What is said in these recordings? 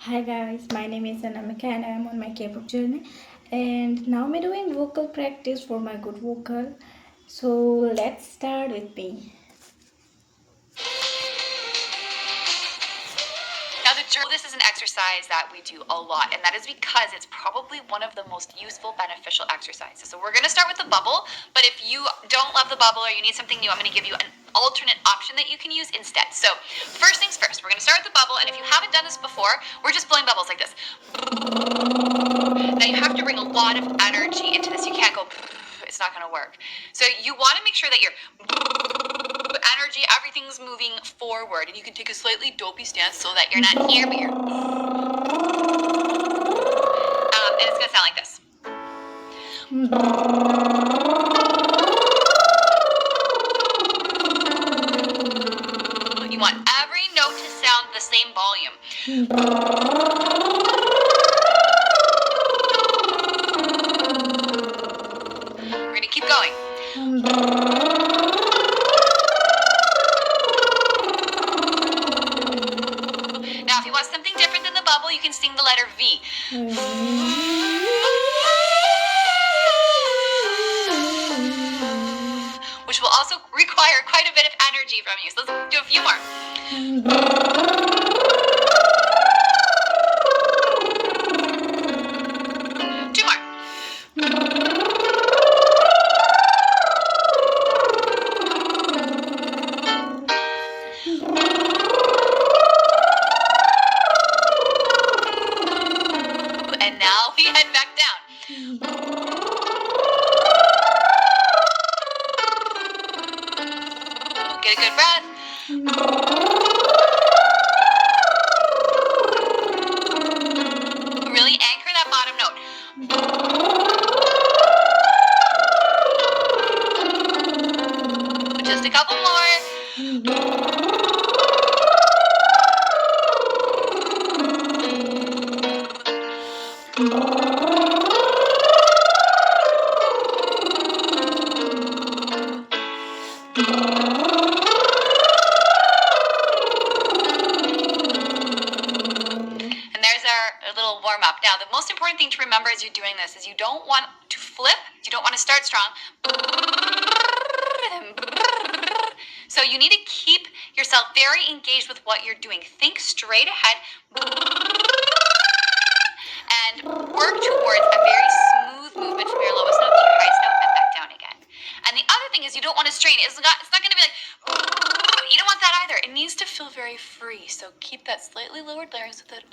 Hi guys, my name is Anamika and I am on my K-pop journey. And now I'm doing vocal practice for my good vocal. So let's start with me. Now, this is an exercise that we do a lot, and that is because it's probably one of the most useful, beneficial exercises. So we're going to start with the bubble, but if you don't love the bubble or you need something new, I'm going to give you an alternate option that you can use instead. So first things first, we're going to start with the bubble, and if you haven't done this before, we're just blowing bubbles like this. Now you have to bring a lot of energy into this. You can't go, it's not going to work. So you want to make sure that you're energy, everything's moving forward, and you can take a slightly dopey stance so that you're not here, but you're and it's gonna sound like this. You want every note to sound the same volume. We're gonna keep going. Now, if you want something different than the bubble, you can sing the letter V. Which will also require quite a bit of energy from you. So let's do a few more. Two more. And now we head back down. Get a good breath. Really anchor that bottom note. Just a couple more. And there's our little warm up. Now, the most important thing to remember as you're doing this is you don't want to flip. You don't want to start strong. So you need to keep yourself very engaged with what you're doing. Think straight ahead and work towards a very smooth movement from your lowest note to your highest note and back down again. And the other thing is you don't want to strain. It's not going to be like, you don't want that either. It needs to feel very free. So keep that slightly lowered larynx with that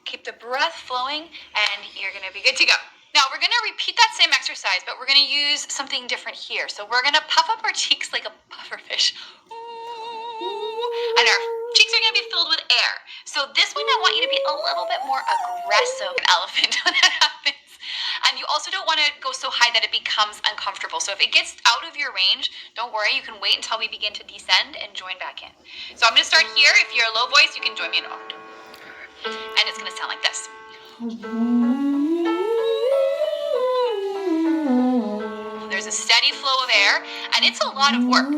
keep the breath flowing, and you're going to be good to go. Now, we're going to repeat that same exercise, but we're going to use something different here. So we're going to puff up our cheeks like a pufferfish. And our cheeks are going to be filled with air. So this one, I want you to be a little bit more aggressive, an elephant, when that happens. And you also don't want to go so high that it becomes uncomfortable. So if it gets out of your range, don't worry. You can wait until we begin to descend and join back in. So I'm going to start here. If you're a low voice, you can join me in octave. And it's going to sound like this. There's a steady flow of air, and it's a lot of work.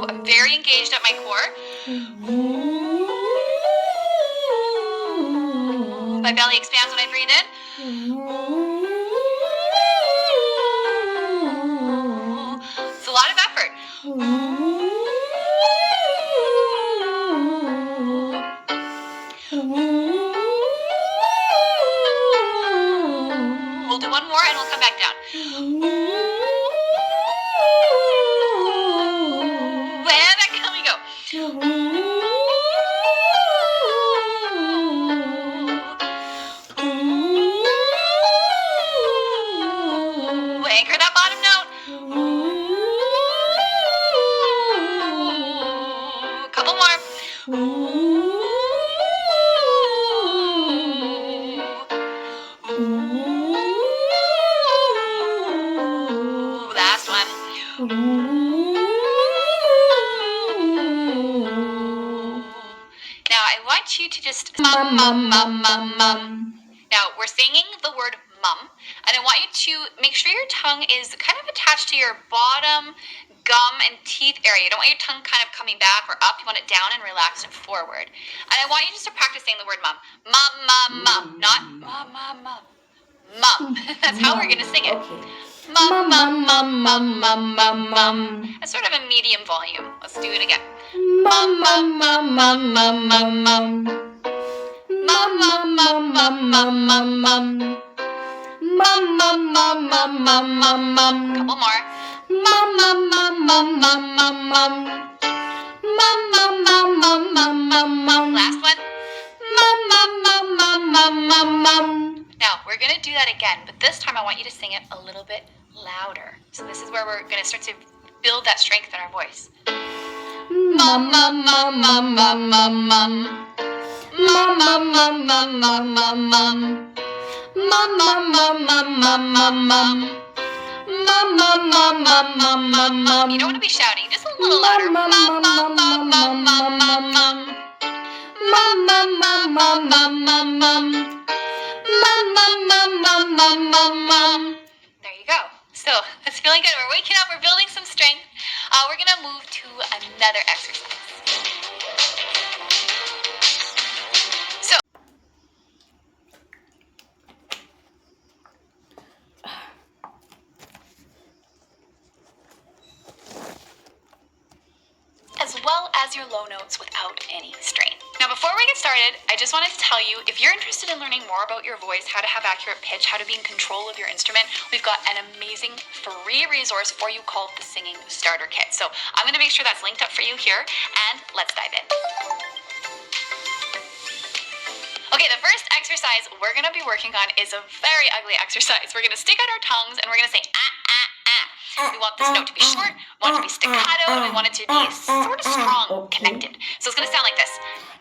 I'm very engaged at my core. My belly expands when I breathe in. It's a lot of effort. We'll do one more and we'll come back down. And back down we go. Anchor that bottom note. Couple more. Last one. Now I want you to just mum, mum, mum, mum, mum. Now we're singing the word mum, and I want you to make sure your tongue is kind of attached to your bottom gum and teeth area. You don't want your tongue kind of coming back or up. You want it down and relaxed and forward. And I want you just to practice saying the word mum. Mum, mum, mum. Not mum, mum, mum. Mum. That's how we're going to sing it. Okay. Mum, mum, mum, mum, mum, mum, mum. That's sort of a medium volume. Let's do it again. Mum, mum, mum, mum, mum, mum, mum. Mum, mum, mum, mum, mum, mum, mum. Mum, mum, mum, mum, mum, mum, mum. Couple more. Mum, mum, mum, mum, mum, mum, mum. Mum, mum, mum, mum, mum, mum, mum. Last one. Mum, mum, mum, mum, mum, mum, mum. Now, we're going to do that again, but this time I want you to sing it a little bit louder. So this is where we're going to start to build that strength in our voice. Mum, mum, mum, mum, mum, mum, mum. Mum, mum, mum, mum, mum, mum, mum. Mum, mum, mum, mum, mum, mum, mum. Mum, mum, mum, mum, mum, mum, mum. You don't want to be shouting, just a little louder. Mum, mum, mum, mum, mum, mum, mum, mum. Mum, mum, mum, mum, mum, mum, mum. Mum, mum, mum, mum, mum, mum, mum. There you go. So, it's feeling good. We're waking up. We're building some strength. We're going to move to another exercise. So, as well as your low notes without any strain. Now, before we get started, I just wanted to tell you, if you're interested in learning more about your voice, how to have accurate pitch, how to be in control of your instrument, we've got an amazing free resource for you called the Singing Starter Kit. So I'm going to make sure that's linked up for you here, and let's dive in. Okay, the first exercise we're going to be working on is a very ugly exercise. We're going to stick out our tongues and we're going to say ah, ah, ah. We want this note to be short, we want it to be staccato, and we want it to be sort of strong, connected. So it's going to sound like this.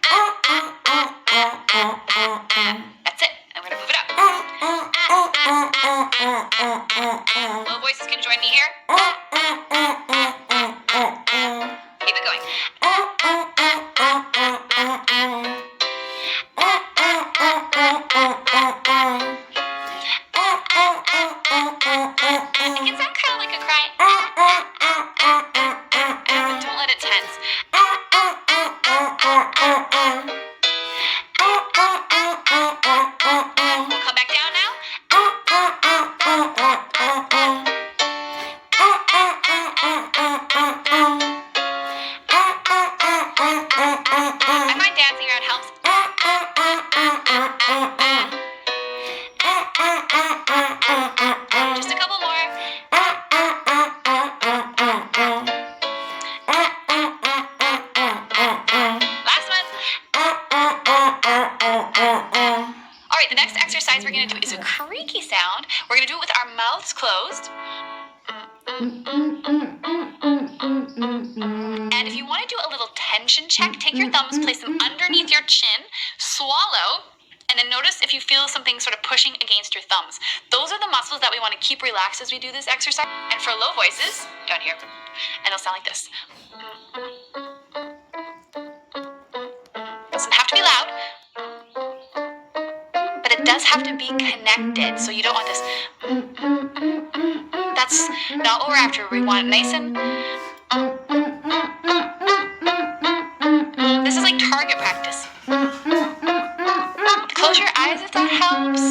Ah, ah, ah, ah, ah, ah, ah. That's it. And we're going to move it up. Ah, ah, ah, ah, ah, ah, ah, ah. Low voices can join me here. Ah, ah, ah, ah, ah, ah, ah. Keep it going. Ah, ah, ah, ah, ah, ah, ah. It can sound kind of like a cry, but don't let it tense. We'll come back down now. I find dancing around helps. Just a couple more. Last one. All right, the next exercise we're going to do is a creaky sound. We're going to do it with our mouths closed. And if you want to do a little tension check, take your thumbs, place them underneath your chin, swallow, and then notice if you feel something sort of pushing against your thumbs. Those are the muscles that we want to keep relaxed as we do this exercise. And for low voices, down here, and it'll sound like this. Doesn't have to be loud, but it does have to be connected. So you don't want this. That's not what we're after. We want it nice and... This is like target practice. Close your eyes if that helps.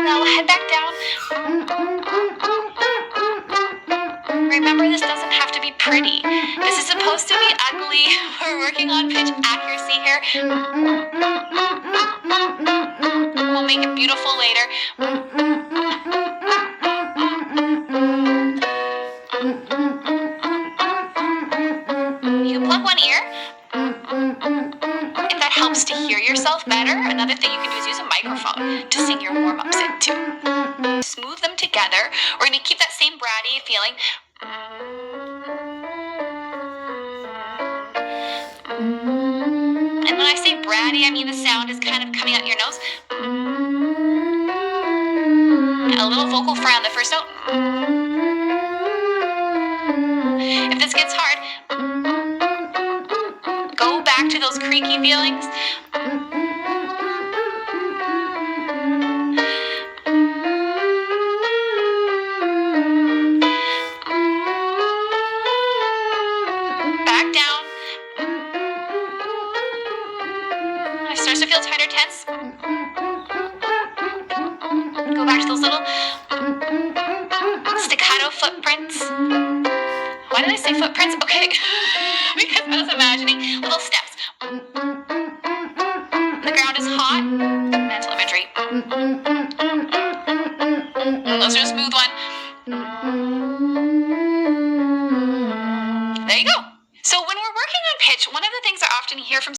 Now head back down. Remember, this doesn't have to be pretty. This is supposed to be ugly. We're working on pitch accuracy here. We'll make it beautiful later. You can plug one ear. If that helps to hear yourself better, another thing you can do is use a microphone to sing your warm-ups into. Smooth them together. We're going to keep that same bratty feeling. And when I say bratty, I mean the sound is kind of coming out your nose. A little vocal fry on the first note. If this gets hard, creaky feelings. Back down. It starts to feel tight or tense. Go back to those little staccato footprints. Why did I say footprints? Okay, because I was imagining little steps. The ground is hot. Mental imagery. Let's do a smooth one. There you go. So when we're working on pitch, one of the things I often hear from